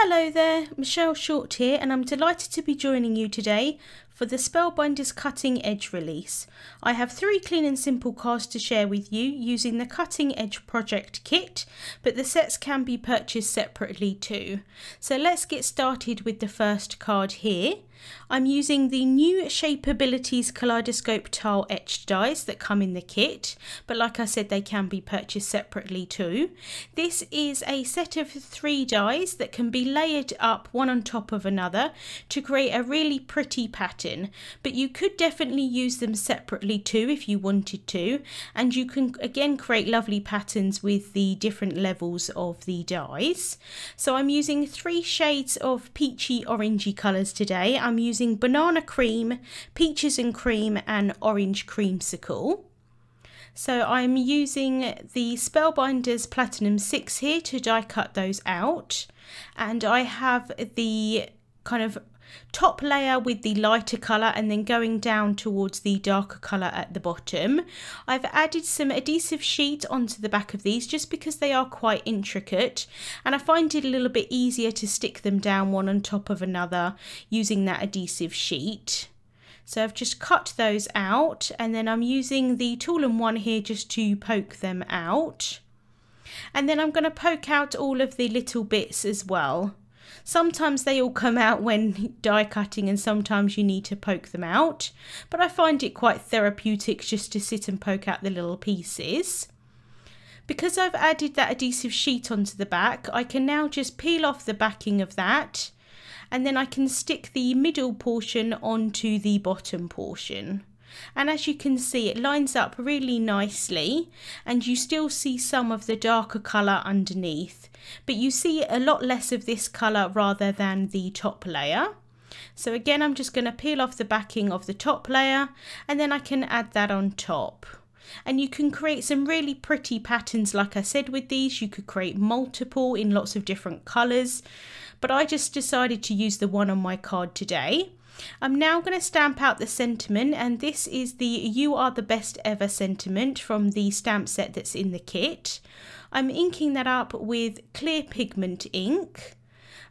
Hello there, Michelle Short here, and I'm delighted to be joining you today for the Spellbinders Cutting Edge release. I have 3 clean and simple cards to share with you using the Cutting Edge project kit, but the sets can be purchased separately too. So let's get started with the first card here. I'm using the new Shapeabilities Kaleidoscope tile etched dies that come in the kit, but like I said, they can be purchased separately too. This is a set of 3 dies that can be layered up one on top of another to create a really pretty pattern, but you could definitely use them separately too if you wanted to, and you can again create lovely patterns with the different levels of the dies. So I'm using 3 shades of peachy orangey colours today. I'm using banana cream, peaches and cream, and orange creamsicle. So I'm using the Spellbinders Platinum 6 here to die cut those out, and I have the kind of top layer with the lighter colour and then going down towards the darker colour at the bottom. I've added some adhesive sheet onto the back of these just because they are quite intricate, and I find it a little bit easier to stick them down one on top of another using that adhesive sheet. So I've just cut those out, and then I'm using the Tool-and-One here just to poke them out. And then I'm going to poke out all of the little bits as well. Sometimes they all come out when die cutting and sometimes you need to poke them out, but I find it quite therapeutic just to sit and poke out the little pieces. Because I've added that adhesive sheet onto the back, I can now just peel off the backing of that, and then I can stick the middle portion onto the bottom portion. And as you can see, it lines up really nicely, and you still see some of the darker colour underneath, but you see a lot less of this colour rather than the top layer. So again, I'm just going to peel off the backing of the top layer, and then I can add that on top. And you can create some really pretty patterns. Like I said, with these you could create multiple in lots of different colours, but I just decided to use the one on my card today. I'm now going to stamp out the sentiment, and this is the "You Are the Best Ever" sentiment from the stamp set that's in the kit. I'm inking that up with clear pigment ink.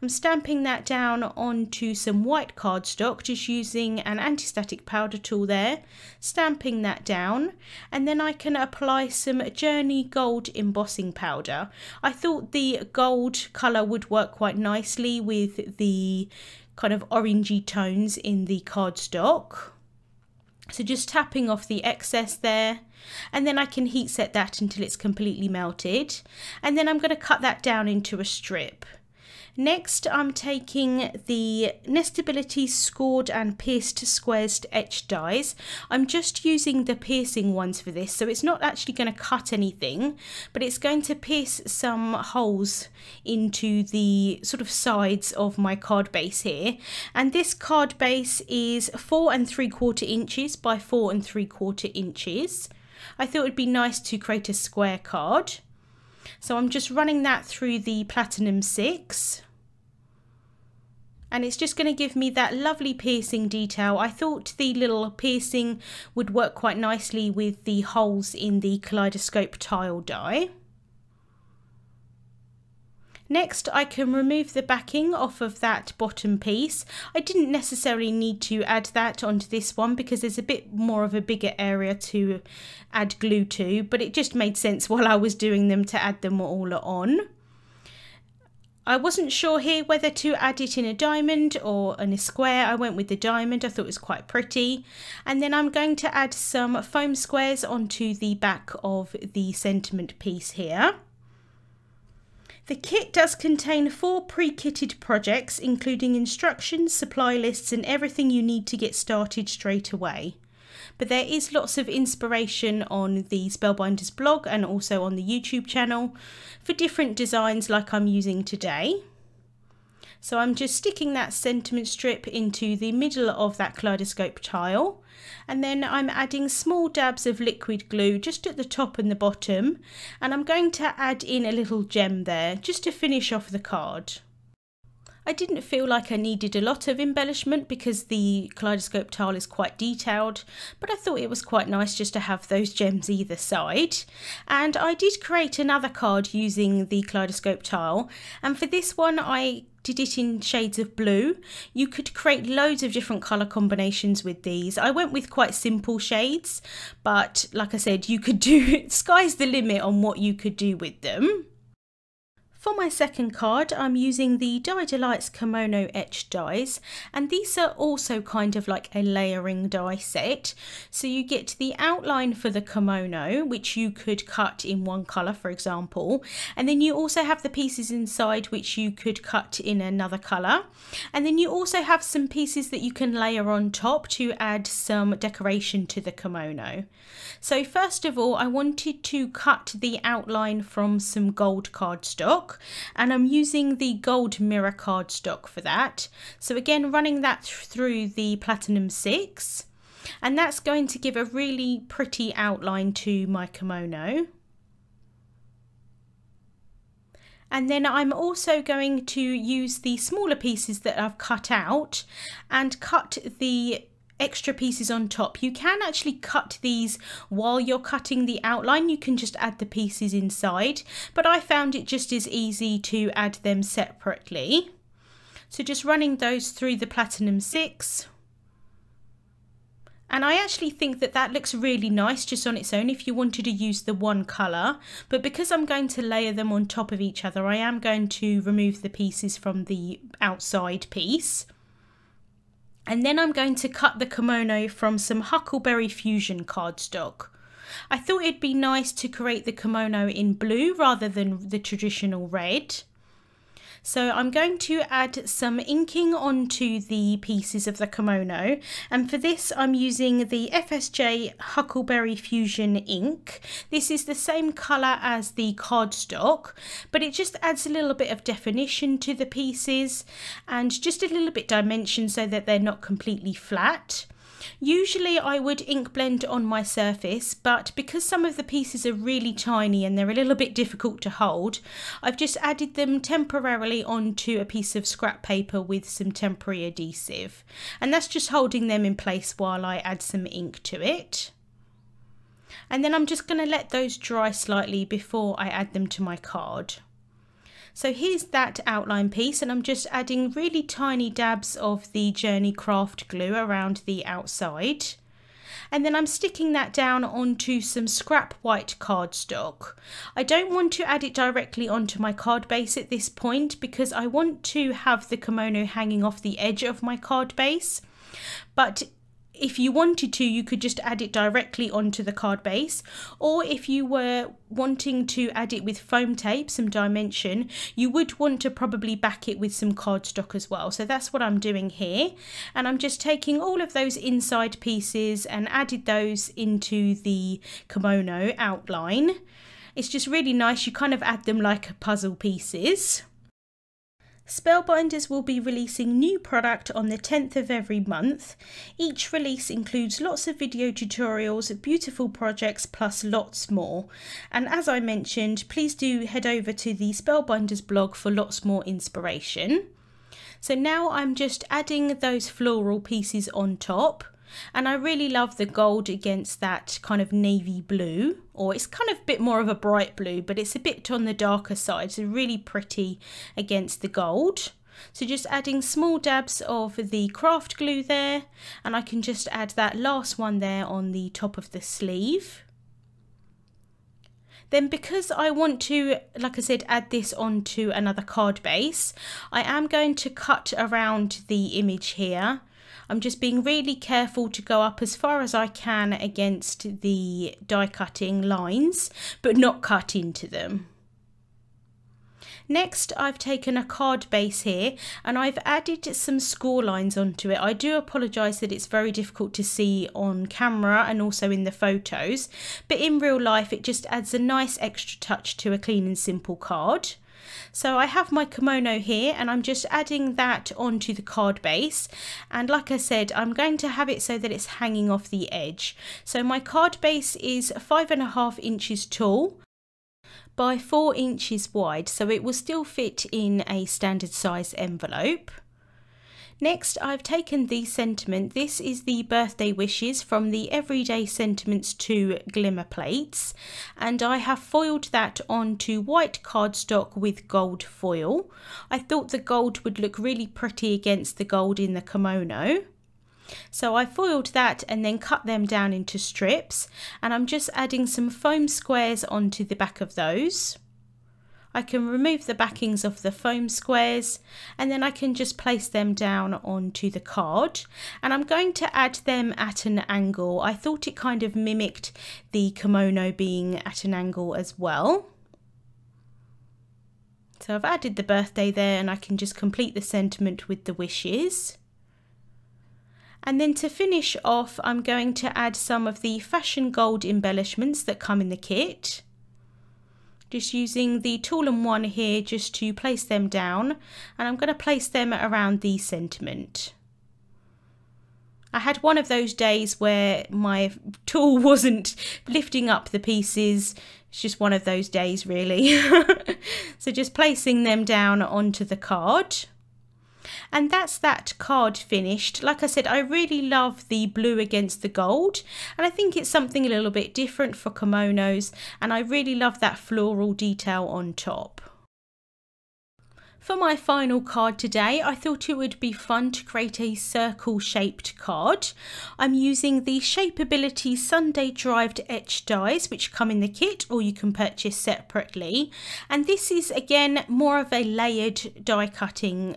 I'm stamping that down onto some white cardstock, just using an anti-static powder tool there, stamping that down, and then I can apply some Journey Gold embossing powder. I thought the gold colour would work quite nicely with the kind of orangey tones in the cardstock. So just tapping off the excess there, and then I can heat set that until it's completely melted, and then I'm going to cut that down into a strip. Next, I'm taking the Nestabilities scored and pierced squares to etch dies. I'm just using the piercing ones for this, so it's not actually going to cut anything, but it's going to pierce some holes into the sort of sides of my card base here. And this card base is 4 3/4 inches by 4 3/4 inches. I thought it'd be nice to create a square card. So I'm just running that through the Platinum 6. And it's just going to give me that lovely piercing detail. I thought the little piercing would work quite nicely with the holes in the Kaleidoscope tile die. Next, I can remove the backing off of that bottom piece. I didn't necessarily need to add that onto this one because there's a bit more of a bigger area to add glue to, but it just made sense while I was doing them to add them all on. I wasn't sure here whether to add it in a diamond or in a square. I went with the diamond. I thought it was quite pretty. And then I'm going to add some foam squares onto the back of the sentiment piece here. The kit does contain 4 pre-kitted projects, including instructions, supply lists, and everything you need to get started straight away. But there is lots of inspiration on the Spellbinders blog and also on the YouTube channel for different designs like I'm using today. So I'm just sticking that sentiment strip into the middle of that Kaleidoscope tile, and then I'm adding small dabs of liquid glue just at the top and the bottom, and I'm going to add in a little gem there just to finish off the card. I didn't feel like I needed a lot of embellishment because the Kaleidoscope tile is quite detailed, but I thought it was quite nice just to have those gems either side. And I did create another card using the Kaleidoscope tile, and for this one I did it in shades of blue. You could create loads of different colour combinations with these. I went with quite simple shades, but like I said, you could do, sky's the limit on what you could do with them. For my second card, I'm using the Die Delights Kimono Etched dies, and these are also kind of like a layering die set. So you get the outline for the kimono, which you could cut in one colour, for example, and then you also have the pieces inside which you could cut in another colour, and then you also have some pieces that you can layer on top to add some decoration to the kimono. So first of all, I wanted to cut the outline from some gold cardstock, and I'm using the gold mirror cardstock for that. So again, running that through the Platinum 6, and that's going to give a really pretty outline to my kimono. And then I'm also going to use the smaller pieces that I've cut out and cut the extra pieces on top. You can actually cut these while you're cutting the outline. You can just add the pieces inside, but I found it just as easy to add them separately. So just running those through the Platinum 6. And I actually think that that looks really nice just on its own if you wanted to use the one colour, but because I'm going to layer them on top of each other, I am going to remove the pieces from the outside piece. And then I'm going to cut the kimono from some Huckleberry Fusion cardstock. I thought it'd be nice to create the kimono in blue rather than the traditional red. So I'm going to add some inking onto the pieces of the kimono, and for this I'm using the FSJ Huckleberry Fusion ink. This is the same colour as the cardstock, but it just adds a little bit of definition to the pieces and just a little bit dimension so that they're not completely flat. Usually I would ink blend on my surface, but because some of the pieces are really tiny and they're a little bit difficult to hold, I've just added them temporarily onto a piece of scrap paper with some temporary adhesive, and that's just holding them in place while I add some ink to it. And then I'm just going to let those dry slightly before I add them to my card. So here's that outline piece, and I'm just adding really tiny dabs of the Journey Craft glue around the outside. And then I'm sticking that down onto some scrap white cardstock. I don't want to add it directly onto my card base at this point because I want to have the kimono hanging off the edge of my card base. But if you wanted to, you could just add it directly onto the card base, or if you were wanting to add it with foam tape, some dimension, you would want to probably back it with some cardstock as well. So that's what I'm doing here, and I'm just taking all of those inside pieces and added those into the kimono outline. It's just really nice, you kind of add them like puzzle pieces. Spellbinders will be releasing new product on the 10th of every month. Each release includes lots of video tutorials, beautiful projects, plus lots more. And as I mentioned, please do head over to the Spellbinders blog for lots more inspiration. So now I'm just adding those floral pieces on top. And I really love the gold against that kind of navy blue, or it's kind of a bit more of a bright blue, but it's a bit on the darker side, so really pretty against the gold. So just adding small dabs of the craft glue there, and I can just add that last one there on the top of the sleeve. Then because I want to, like I said, add this onto another card base, I am going to cut around the image here. I'm just being really careful to go up as far as I can against the die cutting lines, but not cut into them. Next, I've taken a card base here and I've added some score lines onto it. I do apologise that it's very difficult to see on camera and also in the photos, but in real life it just adds a nice extra touch to a clean and simple card. So I have my kimono here and I'm just adding that onto the card base, and like I said, I'm going to have it so that it's hanging off the edge. So my card base is 5.5 inches tall by 4 inches wide, so it will still fit in a standard size envelope. Next, I've taken the sentiment. This is the birthday wishes from the Everyday Sentiments 2 Glimmer plates, and I have foiled that onto white cardstock with gold foil. I thought the gold would look really pretty against the gold in the kimono. So I foiled that and then cut them down into strips, and I'm just adding some foam squares onto the back of those. I can remove the backings of the foam squares and then I can just place them down onto the card, and I'm going to add them at an angle. I thought it kind of mimicked the kimono being at an angle as well. So I've added the birthday there, and I can just complete the sentiment with the wishes. And then to finish off, I'm going to add some of the fashion gold embellishments that come in the kit. Just using the tool-and-one here just to place them down, and I'm going to place them around the sentiment. I had one of those days where my tool wasn't lifting up the pieces. It's just one of those days really. So just placing them down onto the card. And that's that card finished. Like I said, I really love the blue against the gold, and I think it's something a little bit different for kimonos, and I really love that floral detail on top. For my final card today, I thought it would be fun to create a circle shaped card. I'm using the Shapeabilities Sunday Dried Etched dies, which come in the kit or you can purchase separately. And this is again more of a layered die cutting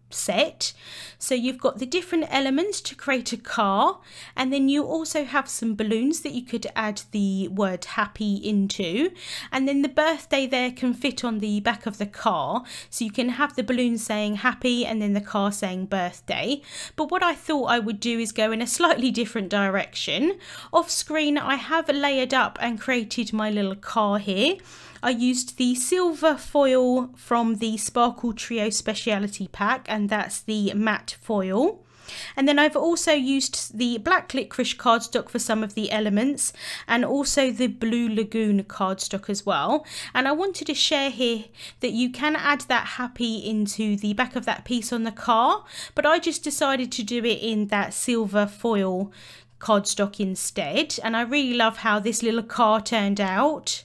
set. So you've got the different elements to create a car, and then you also have some balloons that you could add the word happy into, and then the birthday there can fit on the back of the car, so you can have the balloon saying happy and then the car saying birthday. But what I thought I would do is go in a slightly different direction. Off screen I have layered up and created my little car here. I used the silver foil from the Sparkle Trio Speciality Pack, and that's the matte foil. And then I've also used the black licorice cardstock for some of the elements, and also the blue lagoon cardstock as well. And I wanted to share here that you can add that happy into the back of that piece on the car, but I just decided to do it in that silver foil cardstock instead, and I really love how this little car turned out.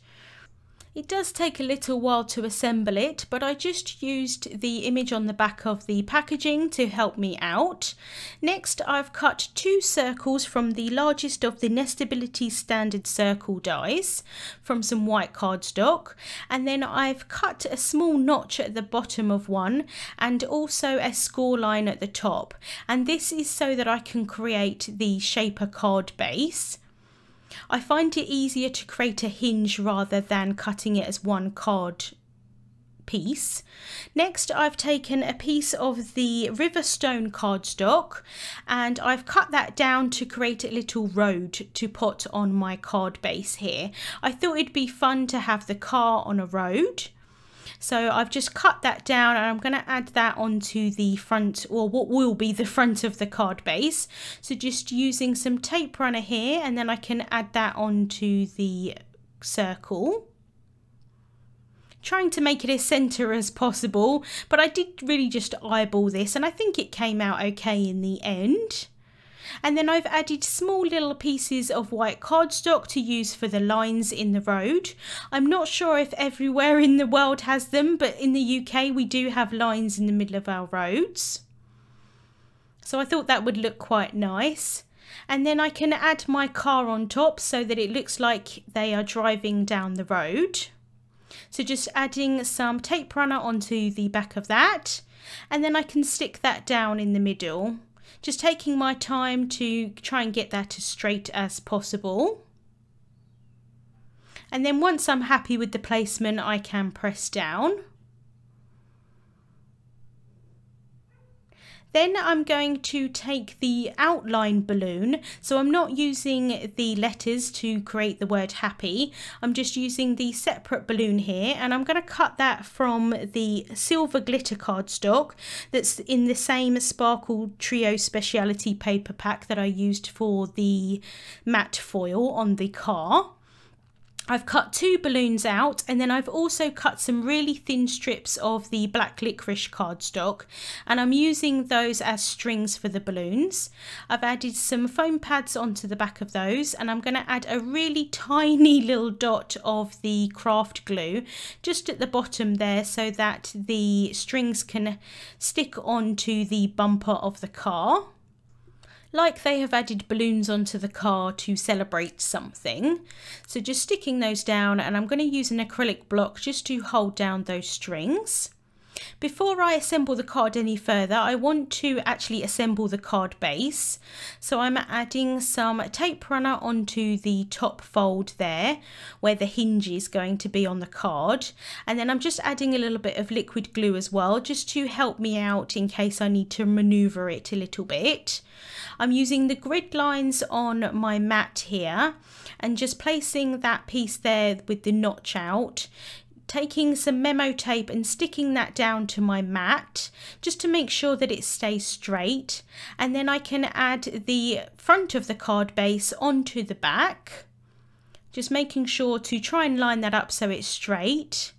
It does take a little while to assemble it, but I just used the image on the back of the packaging to help me out. Next, I've cut 2 circles from the largest of the Nestabilities standard circle dies from some white cardstock, and then I've cut a small notch at the bottom of one and also a score line at the top, and this is so that I can create the shaper card base. I find it easier to create a hinge rather than cutting it as one card piece. Next, I've taken a piece of the Riverstone cardstock and I've cut that down to create a little road to put on my card base here. I thought it'd be fun to have the car on a road. So I've just cut that down and I'm going to add that onto the front, or what will be the front of the card base. So just using some tape runner here, and then I can add that onto the circle. Trying to make it as centre as possible, but I did really just eyeball this and I think it came out okay in the end. And then I've added small little pieces of white cardstock to use for the lines in the road. I'm not sure if everywhere in the world has them, but in the UK we do have lines in the middle of our roads. So I thought that would look quite nice. And then I can add my car on top so that it looks like they are driving down the road. So just adding some tape runner onto the back of that, and then I can stick that down in the middle. Just taking my time to try and get that as straight as possible. And then once I'm happy with the placement, I can press down. Then I'm going to take the outline balloon, so I'm not using the letters to create the word happy, I'm just using the separate balloon here, and I'm going to cut that from the silver glitter cardstock that's in the same Sparkle Trio Speciality paper pack that I used for the matte foil on the car. I've cut 2 balloons out, and then I've also cut some really thin strips of the black licorice cardstock, and I'm using those as strings for the balloons. I've added some foam pads onto the back of those, and I'm going to add a really tiny little dot of the craft glue just at the bottom there so that the strings can stick onto the bumper of the car, like they have added balloons onto the car to celebrate something. So just sticking those down, and I'm going to use an acrylic block just to hold down those strings. Before I assemble the card any further, I want to actually assemble the card base. So I'm adding some tape runner onto the top fold there, where the hinge is going to be on the card. And then I'm just adding a little bit of liquid glue as well, just to help me out in case I need to maneuver it a little bit. I'm using the grid lines on my mat here and just placing that piece there with the notch out, taking some memo tape and sticking that down to my mat just to make sure that it stays straight, and then I can add the front of the card base onto the back, just making sure to try and line that up so it's straight.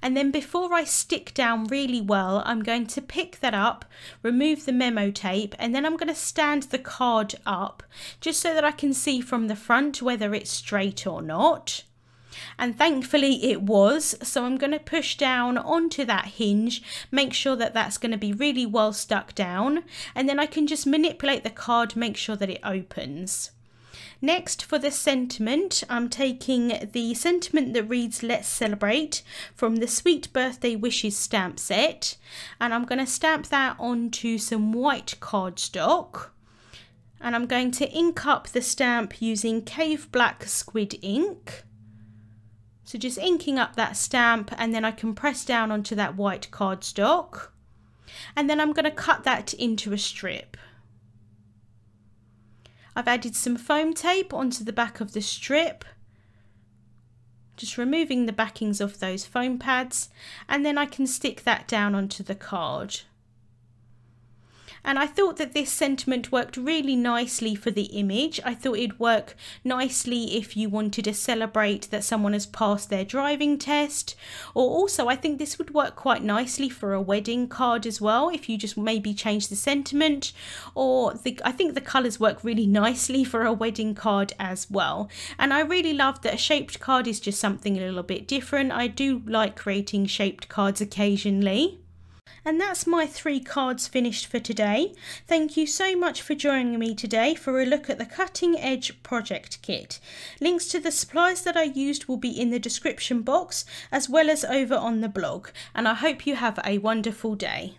And then before I stick down really well, I'm going to pick that up, remove the memo tape, and then I'm going to stand the card up just so that I can see from the front whether it's straight or not. And thankfully it was, so I'm going to push down onto that hinge, make sure that that's going to be really well stuck down, and then I can just manipulate the card, make sure that it opens. Next, for the sentiment, I'm taking the sentiment that reads "Let's Celebrate" from the Sweet Birthday Wishes stamp set, and I'm going to stamp that onto some white cardstock, and I'm going to ink up the stamp using Cave Black Squid ink. So just inking up that stamp, and then I can press down onto that white cardstock, and then I'm going to cut that into a strip. I've added some foam tape onto the back of the strip, just removing the backings of those foam pads, and then I can stick that down onto the card. And I thought that this sentiment worked really nicely for the image. I thought it'd work nicely if you wanted to celebrate that someone has passed their driving test, or also I think this would work quite nicely for a wedding card as well, if you just maybe change the sentiment, or I think the colours work really nicely for a wedding card as well. And I really love that a shaped card is just something a little bit different. I do like creating shaped cards occasionally. And that's my 3 cards finished for today. Thank you so much for joining me today for a look at the Cutting Edge project kit. Links to the supplies that I used will be in the description box as well as over on the blog, and I hope you have a wonderful day.